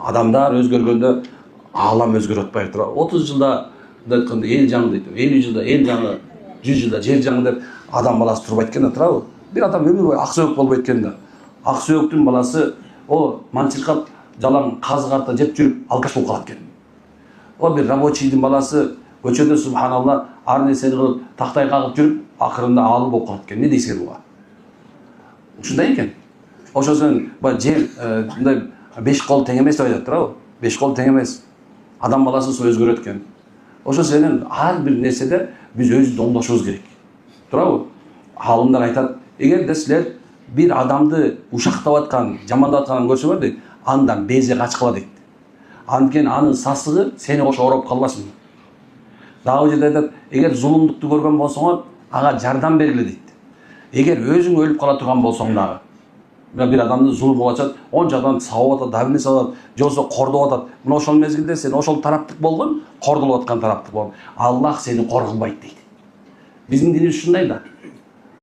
Адамдар өзгөргөндө алам өзгөрүп атпай тура. 30 жылда айтканда эл жаңы дейт. 50 жылда эл жаңы, 100 жылда жер жаңы деп адам баласы турбайт экен да турабы. Бир адам өмүр бою ак сөөк болбойт экен да. Ак сөөктүн баласы манчыркап жалаң казы карта жеп жүрүп алкаш болуп калат экен. Бир рабочийдин баласы көчөдө субханалла ар нерсени кылып тактай кагып жүрүп акырында алым болуп калат экен. Не дейсиңер буга? Ушундай экен. Ошо сен жер мындай 5 кол тең эмес деп айтат турабы? 5 кол тең эмес. Адам баласы сол өзгөрөт экен. Ошо сенин ар бир нерседе биз өзүбүздү оңдошубуз керек. Турабы? Алымдар айтат, эгерде силер бир адамды ушактап аткан, жамандап атканын көрсөңөр дейт, андан безе качкыла дейт. Анткени анын сасыгы сени кошо ороп калбасын. Дагы жерде айтат, эгер зулумдукту көргөн болсоңор, ага жардам бергиле дейт. Эгер өзүң өлүп кала турган болсоң дагы, бир адамды зулум кылып атат, он жактан сабап атат, дабине салат, же болбосо кордоп атат. Мына ошол мезгилде сен ошол тараптык болгон, кордолуп аткан тараптык болгон. Аллах сени коргобойт дейт. Биздин динибиз ушундай да.